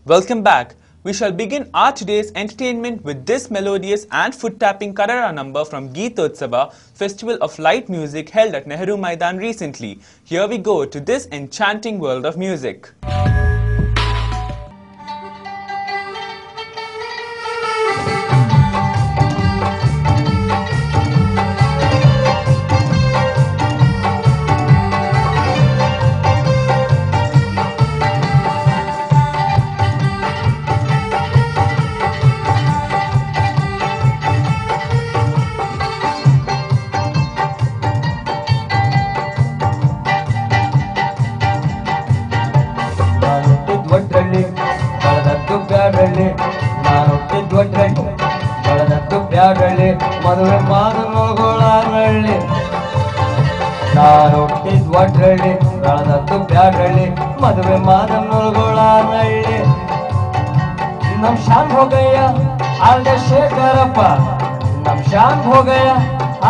Welcome back. We shall begin our today's entertainment with this melodious and foot-tapping Karara number from Geetotsava, Festival of Light Music held at Nehru Maidan recently. Here we go to this enchanting world of music. ಮದುವೆ ಮಾದನೊಳಗೊಳರಳ್ಳಿ ನಾನು ಒಟ್ಟಿದ್ವಡ್ರಳ್ಳಿ ಬೆಳೆದದ್ದು ಬ್ಯಾಡ್ರಳ್ಳಿ ಮದುವೆ ಮಾದನೊಳಗೊಳರಳ್ಳಿ ನಮ್ ಶಾನ್ ಹೋಗಯ್ಯ ಅಲ್ದೆ ಶೇಖರಪ್ಪ ನಮ್ ಶಾನ್ ಹೋಗಯ್ಯ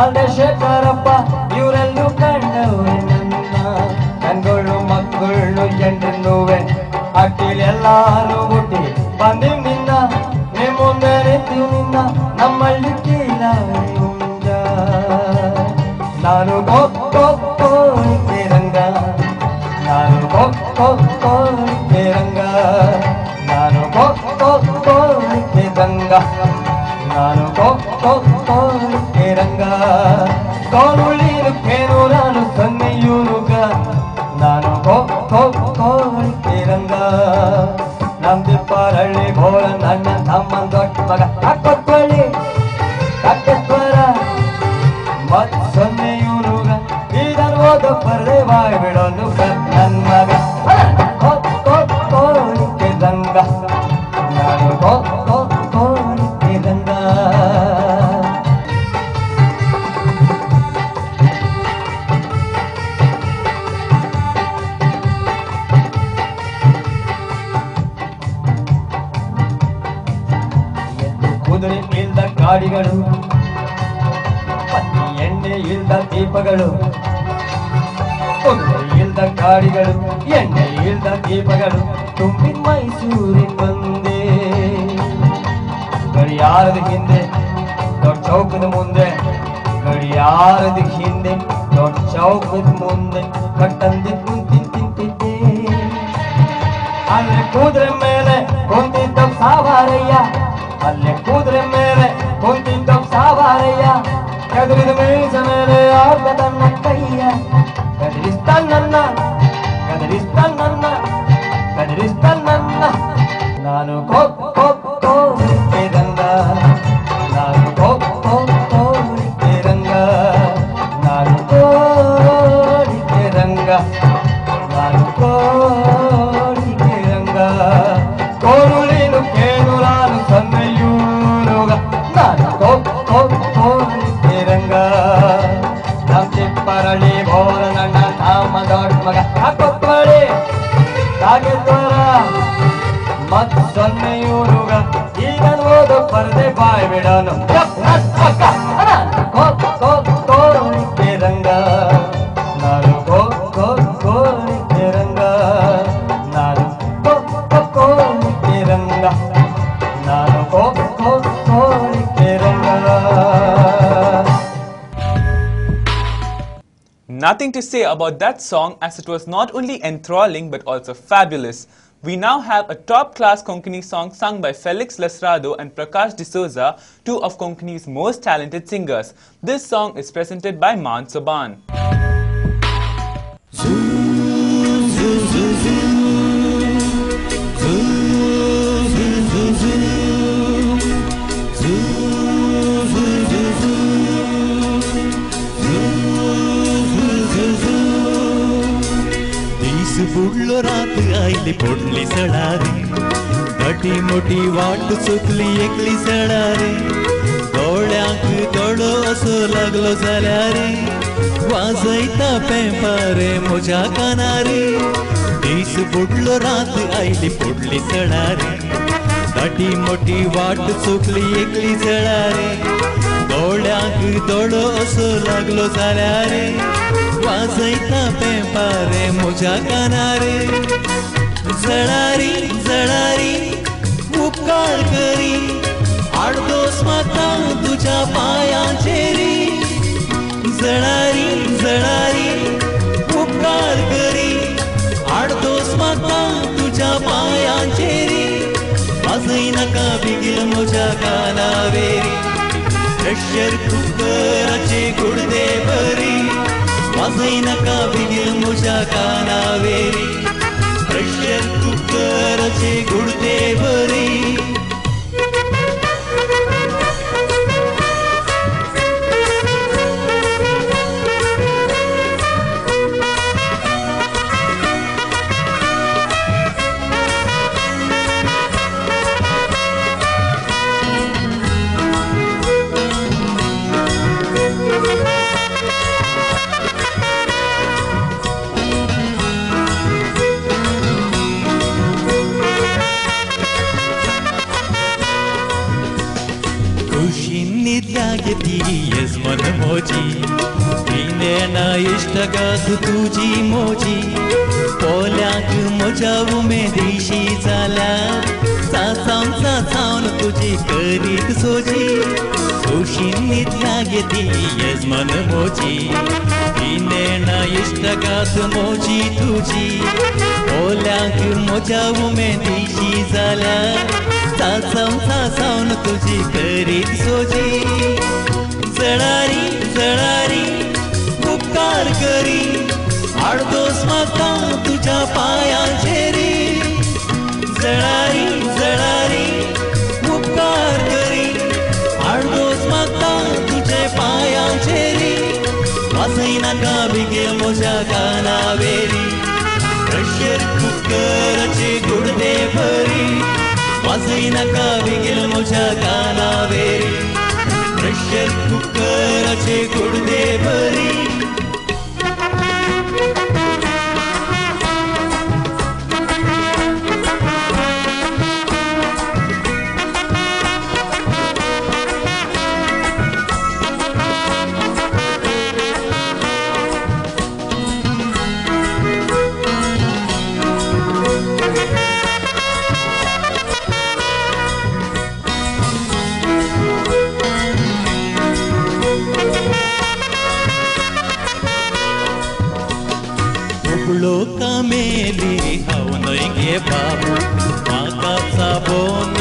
ಅಲ್ದೆ ಶೇಖರಪ್ಪ ಇವರೆಲ್ಲೂ ಕಂಡವ್ರೆ ನನ್ನ ಕಣ್ಗಳು ಮಕ್ಕಳು ಎಂಡ್ರನ್ನುವೆ ಅಟ್ಟಿಲ್ ಎಲ್ಲಾರು ಹುಟ್ಟಿ ಬಂದಿವ್ ನಿನ್ನ ನಿಮ್ ಮುಂದೆ ನಿಂತೀವ್ ನಿನ್ನ ನಮ್ಮಳ್ಳಿ ಕೀಲಾಯುಂಜ ನಾನು ಕೋಳಿಕೆ ರಂಗ ನಾನು ಕೋಳಿಕೆ ರಂಗ ನಾನು ಕೋಳಿಕೆ ರಂಗ ನಾನು ಕೋಳಿಕೆ ರಂಗ ಕೋರುಳೀನು ಕೇನು ನಾನು ಸನ್ನೆಯೂರುಗ ನಾನು ಕೋಳಿಕೆ ರಂಗ ನಮ್ದಿಪ್ಪರಳ್ಳಿ ಬೋಳ ನನ್ನ ತಮ್ಮನ್ ದೊಡ್ಡ ಮಗ ಹಾಕೊತ್ಕೊಳ್ಳಿ ಕಟ್ಟೆಸ್ವರ ಮತ್ ಸೊನ್ನೆಯೂರುಗ ಇದನ್ ಓದ ಪರದೆ ಬಾಯ್ ಬಿಡೋನು ನನ್ ಮಗ ಕೋಳಿಕೆ ರಂಗ ನಾನು ಕೋಳಿಕೆ ರಂಗ ಕುದುರೆ ಇಲ್ದ ಗಾಡಿಗಳು ಪತ್ನಿ ಎಣ್ಣೆ ಇಲ್ದ ದೀಪಗಳು ಕುದುರೆ ಇಲ್ದ ಗಾಡಿಗಳು ಎಣ್ಣೆ ಇಲ್ದ ದೀಪಗಳು ತುಂಬಿದ ಮೈಸೂರಿನ ಬಂದೆ ಗಡಿಯಾರದ ಹಿಂದೆ ದೊಡ್ಡ ಚೌಕದ ಮುಂದೆ ಗಡಿಯಾರದ ಹಿಂದೆ ದೊಡ್ಡ ಚೌಕದ ಮುಂದೆ ಕಟ್ಟಂದಿ ಕುಂತಿದ್ದೆ ಅಲ್ಲಿ ಕುದುರೆ ಮೇಲೆ ಕುಂತಿದ್ದ ಸಾವಾರಯ್ಯ ಅಲ್ಲೇ ಕುದುರೆ ಮೇಲೆ ಕುಂತಿದ್ದ ಸಾವಾರಯ್ಯ ಕದರಿದ ಮೀಸ ಮೇಲೆ ಆಗ ತನ್ನ ಕೈಯ ಕದರಿಸ್ತಾನ ನಾನು ಕೋಳಿಕೆ ರಂಗ ನಾನು ಕೋಳಿಕೆ ರಂಗ ನಾನು ಕೋಳಿಕೆ ರಂಗ ನಾನು ಕೋಳಿಕೆ ರಂಗ ಕೋರುಳೀನು ಕೇಳು ನಾನು ಸನ್ನೆಯೂರುಗ ನಾನು ಕೋಳಿಕೆ ರಂಗ ನಮ್ ಚಿಪ್ಪರಳಿ ಬೋರ ನನ್ನ ತಮ್ಮ ದೊಡ್ಡ ಮಗ ಹಾಕೊತ್ಕೊಳ್ಳಿ ಕಾಗೆದ್ವರ ಮತ್ ಸೊನ್ನೆಯೂರುಗ ಈಗ ಓದ ಪರದೆ ಬಾಯ್ ಬಿಡೋನು ಕೋಳಿಕೆ ರಂಗ ನಾನು ಕೋಳಿಕೆ ರಂಗ ನಾನು ಕೋಳಿಕೆ ರಂಗ ನಾನು ಕೋಳಿಕೆ ರಂಗ. Nothing to say about that song, as it was not only enthralling but also fabulous. We now have a top-class Konkani song sung by Felix Lasrado and Prakash D'Souza, two of Konkani's most talented singers. This song is presented by Man Soban. बुढ़लो रात आईली पोडली सड़ारी घटी मोटी वाट सुकली एकली सड़ारी दोड्यांक दोडो असो लागलो जाल्यारी वाजयता पेंपारे म्हज्या कानारी दीस बुडलो रात आईली पोडली सड़ारी घटी मोटी वाट सुकली एकली सड़ारी दोड्यांक दोडो असो लागलो जाल्यारी वाजयता पेंपारे म्हज्या कानारे जळारी जळारी तुझ्या पायांचेरी जळारी जळारी उपकार करी आडतोस म्हाका तुझ्या पायांचेरी वाजय नाका बिगील म्हज्या कानावेरी प्रेशर कुकराचे गुडदे बरी वाजय नाका बिगील म्हज्या कानावेरी प्रेशर कुकराचे गुडदे बरी मन मोजी ना इश्टगात तुझी मोजी पोल्याक म्हज्या उमेदीशी जाल्या सासावन सासावन तुजी करीत सोजी खुशींतल्या येती येजमान मोजी ना इश्टगात मोजी तुझी पोल्याक म्हज्या उमेदीशी जाल्या सासावन सासावन तुजी करीत सोजी जळारी जळारी उपकार करी आडतोस म्हाका तुझ्या पायांचेरी जळारी जळारी उपकार करी आडतोस म्हाका तुझे पायांचेरी वाजय नाका बिगील म्हज्या कानावेरी प्रेशर कुकराचे गुडदे भरी वाजय नाका बिगील म्हज्या कानावेरी प्रेशर कुकराचे गुडदे भरी लोका मेली हांव न्हय गे बाबू म्हाका साबोन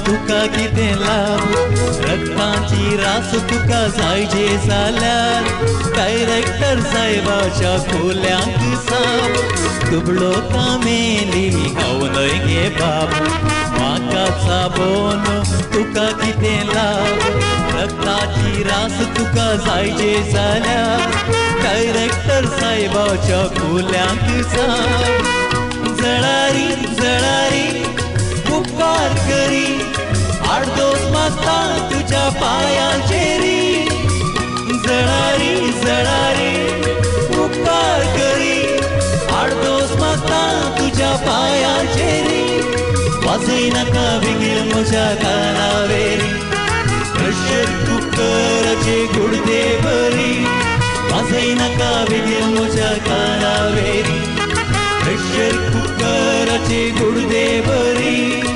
तुका कितें लाभ रक्ताची रास तुका जायजे जाल्यार डायरेक्टर साहेबाच्या खोल्यांक साप दुबळो कामेली हांव न्हय गे बाबू म्हाका साबोन तुका कितें लाभ रक्ताची रास तुका जायजे जाल्यार डायरेक्टर साहेबाच्या खोल्यांक साप जळारी जळारी उपकार करी आडतोस म्हाका तुझ्या पायांचेरी जळारी जळारी उपकार करी आडतोस म्हाका तुझ्या पायांचेरी वाजय नाका बिगील म्हज्या कानावेरी प्रेशर कुकराचे गुडदे भरी वाजय नाका बिगील म्हज्या कानावेरी प्रेशर कुकराचे गुडदे भरी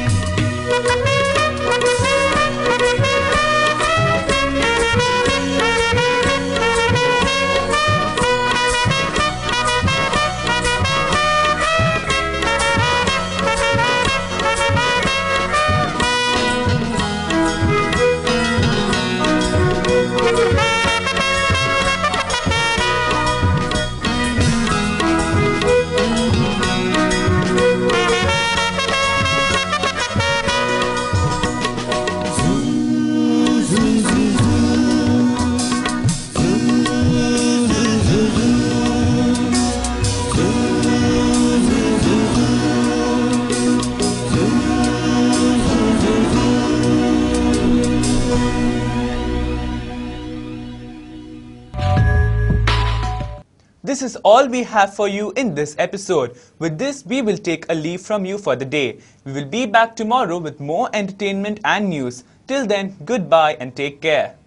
This is all we have for you in this episode. With this, we will take a leave from you for the day. We will be back tomorrow with more entertainment and news. Till then, goodbye and take care.